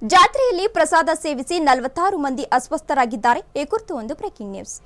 ಜಾತ್ರೆಯಲ್ಲಿ ಪ್ರಸಾದ ಸೇವಿಸಿ 46 ಮಂದಿ ಅಸ್ವಸ್ಥರಾಗಿದ್ದಾರೆ. ಈ ಕುರಿತು ಒಂದು ಬ್ರೇಕಿಂಗ್ ನ್ಯೂಸ್.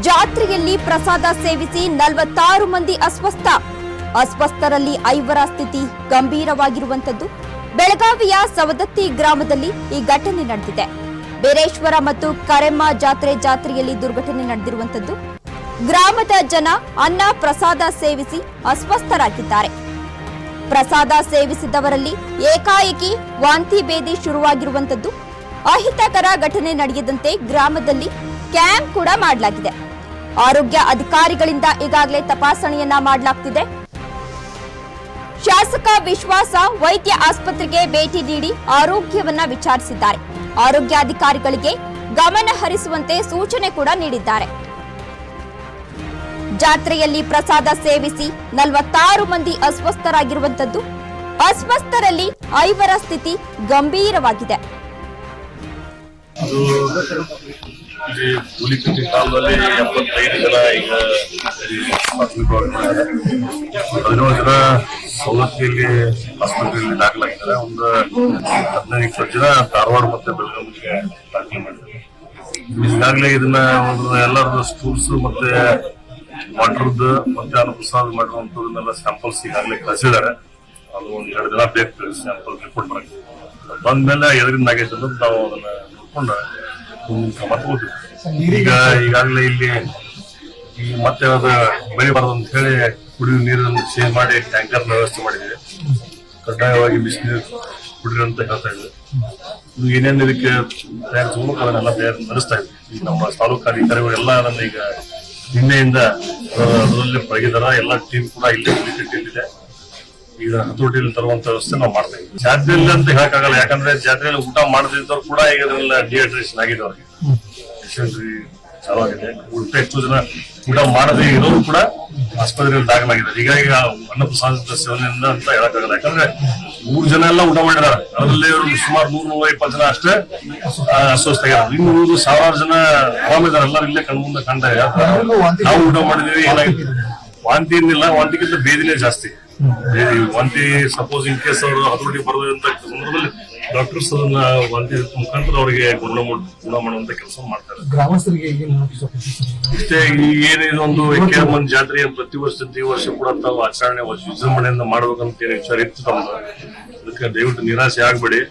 ಜಾತ್ರೆಯಲ್ಲಿ ಪ್ರಸಾದ ಸೇವಿಸಿ 46 ಮಂದಿ ಅಸ್ವಸ್ಥರಲ್ಲಿ 5ರ ಸ್ಥಿತಿ ಗಂಭೀರವಾಗಿರುವಂತದ್ದು. ಬೆಳಗಾವಿಯ ಸವದತ್ತಿ ಗ್ರಾಮದಲ್ಲಿ ಈ ಘಟನೆ ನಡೆದಿದೆ. ಬೇರೇಶ್ವರ ಮತ್ತು ಕರೆಮ್ಮ ಜಾತ್ರೆಯಲ್ಲಿ ದುರ್ಘಟನೆ ನಡೆದಿರುವಂತದ್ದು. ಗ್ರಾಮದ ಜನ ಅನ್ನ ಪ್ರಸಾದ ಸೇವಿಸಿ ಅಸ್ವಸ್ಥರಾಗಿದ್ದಾರೆ. ಪ್ರಸಾದ ಸೇವಿಸಿದವರಲ್ಲಿ ಏಕಾಏಕಿ ವಾಂತಿ ಭೇದಿ ಶುರುವಾಗಿರುವಂತದ್ದು. ಅಹಿತಕರ ಘಟನೆ ನಡೆಯದಂತೆ ಗ್ರಾಮದಲ್ಲಿ ಕ್ಯಾಂಪ್ ಕೂಡ ಮಾಡಲಾಗಿದೆ. ಆರೋಗ್ಯ ಅಧಿಕಾರಿಗಳಿಂದ ಈಗಾಗಲೇ ತಪಾಸಣೆಯನ್ನ ಮಾಡಲಾಗ್ತಿದೆ. ಶಾಸಕ ವಿಶ್ವಾಸ ವೈದ್ಯ ಆಸ್ಪತ್ರೆಗೆ ಭೇಟಿ ನೀಡಿ ಆರೋಗ್ಯವನ್ನ ವಿಚಾರಿಸಿದ್ದಾರೆ. ಆರೋಗ್ಯಾಧಿಕಾರಿಗಳಿಗೆ ಗಮನ ಹರಿಸುವಂತೆ ಸೂಚನೆ ಕೂಡ ನೀಡಿದ್ದಾರೆ. ಜಾತ್ರೆಯಲ್ಲಿ ಪ್ರಸಾದ ಸೇವಿಸಿ 46 ಮಂದಿ ಅಸ್ವಸ್ಥರಾಗಿರುವಂತದ್ದು. ಅಸ್ವಸ್ಥರಲ್ಲಿ 5ರ ಸ್ಥಿತಿ ಗಂಭೀರವಾಗಿದೆ. ಹುಲಿಕಟ್ಟಿ ಕಾಲದಲ್ಲಿ 75 ಜನ ಈಗ 17 ಜನ ಸವದತ್ತಿಯಲ್ಲಿ ಆಸ್ಪತ್ರೆಯಲ್ಲಿ ದಾಖಲಾಗಿದ್ದಾರೆ. ಒಂದು 15-20 ಜನ ಧಾರವಾಡ ಮತ್ತೆ ಬೆಳಗಾವಿಗೆ ದಾಖಲೆ ಮಾಡಿದ್ದಾರೆ. ಈಗಾಗಲೇ ಇದನ್ನ ಎಲ್ಲರದ್ದು ಸ್ಕೂಲ್ಸ್ ಮತ್ತೆ ವಾಟರ್ದು ಮತ್ತೆ ಅನ್ನಪ್ರಸಾದ ಮಾಡಿರುವಂತದನ್ನೆಲ್ಲ ಸ್ಯಾಂಪಲ್ಸ್ ಈಗಾಗಲೇ ಕಳಿಸಿದ್ದಾರೆ. ಅದು ಒಂದ್ 2 ದಿನ ಬೇಕು ಸ್ಯಾಂಪಲ್ ರಿಪೋರ್ಟ್ ಬರಕ್ಕೆ. ಬಂದ್ಮೇಲೆ ಎದರಿಂದ ಆಗೈತೆ ಅನ್ನೋದು ನಾವು ಅದನ್ನ ನೋಡ್ಕೊಂಡು ಕ್ರಮ ತಗೋತೀವಿ. ಈಗಾಗಲೇ ಇಲ್ಲಿ ಮತ್ತೆ ಅದು ಬೆಳಿಬಾರದು ಅಂತ ಹೇಳಿ ಕುಡಿಯುವ ನೀರನ್ನು ಚೇಂಜ್ ಮಾಡಿ ಟ್ಯಾಂಕರ್ ವ್ಯವಸ್ಥೆ ಮಾಡಿದ್ದೀವಿ. ಕಡ್ಡಾಯವಾಗಿ ಬಿಸಿನೀರು ಕುಡಿರಿ ಅಂತ ಹೇಳ್ತಾ ಇದ್ವಿ. ಏನೇನು ಇದಕ್ಕೆ ತಯಾರು ತಗೋಬೇಕು ಅದನ್ನೆಲ್ಲ ತಯಾರು ನಡೆಸ್ತಾ ಇದ್ವಿ. ಈಗ ನಮ್ಮ ತಾಲೂಕು ಅಧಿಕಾರಿಗಳೆಲ್ಲ ಅದನ್ನ ಈಗ ನಿನ್ನೆಯಿಂದ ಅದರಲ್ಲಿ ಪಳಗಿದಾರ. ಎಲ್ಲ ಟೀಮ್ ಕೂಡ ಇಲ್ಲೇ ಹುಲಿಕಟ್ಟಿಯಲ್ಲಿದೆ. ಈಗ ಹತೋಟಿಯಲ್ಲಿ ತರುವಂತ ವ್ಯವಸ್ಥೆ ನಾವು ಮಾಡ್ತಾ ಇದ್ವಿ. ಜಾತ್ರೆ ಇಲ್ಲ ಅಂತ ಹೇಳಕ್ಕಾಗಲ್ಲ, ಯಾಕಂದ್ರೆ ಜಾತ್ರೆಯಲ್ಲಿ ಊಟ ಮಾಡದಿದ್ದವ್ರು ಕೂಡ ಈಗ ಅದನ್ನೆಲ್ಲ ಡಿಹೈಡ್ರೇಷನ್ ಆಗಿದೆ. ಅವ್ರಿಗೆ ಡಿಸೆಂಟ್ರಿ ಚಾಲು ಆಗಿದೆ. ಎಷ್ಟೋ ಜನ ಊಟ ಮಾಡದೇ ಇರೋರು ಕೂಡ ಆಸ್ಪತ್ರೆಯಲ್ಲಿ ದಾಖಲಾಗಿದ್ದಾರೆ. ಹೀಗಾಗಿ ಅನ್ನಪ್ರಸಾದ ಸೇವನೆಯಿಂದ ಅಂತ ಹೇಳಕ್ಕಾಗಲ್ಲ, ಯಾಕಂದ್ರೆ 3 ಜನ ಎಲ್ಲ ಊಟ ಮಾಡಿದಾರೆ. ಅದರಲ್ಲಿ ಸುಮಾರು 120 ಜನ ಅಷ್ಟೇ ಅಸ್ವಸ್ಥ ಆಗ್ಯಾರ. ಇನ್ನು ಸಾವಿರಾರು ಜನ ಆರಾಮಿದ್ದಾರೆ. ಎಲ್ಲರೂ ಇಲ್ಲೇ ಕಣ್ಮುಂದೆ ಕಾಣ್ತಾ ಇದ್ದಾರೆ. ನಾವು ಊಟ ಮಾಡಿದೀವಿ, ಏನಾಗಿದೆ ವಾಂತಿ ಏನಿಲ್ಲ, ವಾಂತಿಗಿಂತ ಬೇದಿನೇ ಜಾಸ್ತಿ. ವಾಂತಿ ಸಪೋಸ್ ಇನ್ ಕೇಸ್ ಅವರು ಹತೋಟಿ ಬರೋದಂತ ಸಂದರ್ಭದಲ್ಲಿ ಡಾಕ್ಟರ್ಸ್ ಅದನ್ನ ವಾಂತಿ ಮುಖಾಂತರ ಅವರಿಗೆ ಗುಣ ಮಾಡುವಂತ ಕೆಲಸ ಮಾಡ್ತಾರೆ. ಗ್ರಾಮಸ್ಥರಿಗೆ ಇಷ್ಟೇ. ಏನಿದೆ ಒಂದು ಮಂದಿ ಜಾತ್ರೆ ಪ್ರತಿ ವರ್ಷ ಕೂಡ ತಾವು ಆಚರಣೆ ವಿಜೃಂಭಣೆಯಿಂದ ಮಾಡ್ಬೇಕಂತ ಏನು ವಿಚಾರ ಇತ್ತು ತಮ್ಮ. ಅದಕ್ಕೆ ದಯವಿಟ್ಟು ನಿರಾಸೆ ಆಗ್ಬೇಡಿ.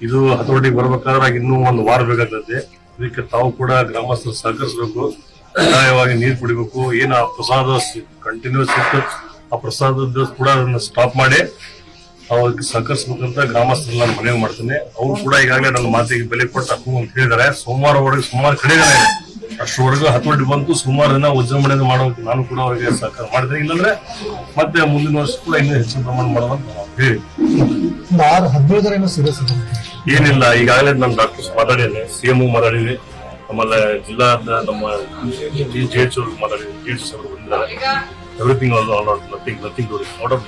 ಇದು ಹತೋಟಿಗೆ ಬರ್ಬೇಕಾದ್ರೆ ಇನ್ನೂ 1 ವಾರ ಬೇಕಾಗ್ತದೆ. ಇದಕ್ಕೆ ತಾವು ಕೂಡ ಗ್ರಾಮಸ್ಥರು ಸಹಕರಿಸಬೇಕು. ಕಡ್ಡಾಯವಾಗಿ ನೀರು ಕುಡಿಬೇಕು. ಏನು ಆ ಪ್ರಸಾದ ಕಂಟಿನ್ಯೂಸ್ ಇತ್ತು, ಆ ಪ್ರಸಾದದ ಕೂಡ ಅದನ್ನ ಸ್ಟಾಪ್ ಮಾಡಿ ಅವ್ರಿಗೆ ಸಹಕರಿಸಬೇಕಂತ ಗ್ರಾಮಸ್ಥರು ನಾನು ಮನವಿ ಮಾಡ್ತೇನೆ. ಅವ್ರು ಕೂಡ ಈಗಾಗಲೇ ನನ್ನ ಮಾತಿಗೆ ಬೆಲೆ ಕೊಟ್ಟು ಹಾಕು ಅಂತ ಹೇಳಿದ್ದಾರೆ. ಸೋಮವಾರವರೆಗೆ ಸುಮಾರು ಕಡೆಗಳೇ ಅಷ್ಟರವರೆಗೂ ಹತೋಟಿ ಬಂತು. ಸುಮಾರು ದಿನ ವಿಜೃಂಭಣೆಯಿಂದ ಮಾಡೋಕೆ ನಾನು ಕೂಡ ಅವರಿಗೆ ಸಹಕಾರ ಮಾಡಿದೆ. ಇಲ್ಲಾಂದ್ರೆ ಮತ್ತೆ ಮುಂದಿನ ವರ್ಷ ಕೂಡ ಇನ್ನೂ ಹೆಚ್ಚಿನ ಪ್ರಮಾಣ ಮಾಡುವಂತ ಹೇಳಿ. 17 ಏನಿಲ್ಲ, ಈಗಾಗಲೇ ನಾನು ಡಾಕ್ಟರ್ಸ್ ಮಾತಾಡಿದ್ದೇನೆ, CM ಮಾತಾಡಿದ್ವಿ, ಆಮೇಲೆ ಜಿಲ್ಲಾ ನಮ್ಮ GH ಮಾತಾಡಿದ್ವಿ. GH ಅವರು ಬಂದಿದ್ದಾರೆ. Everything was all out, nothing to out of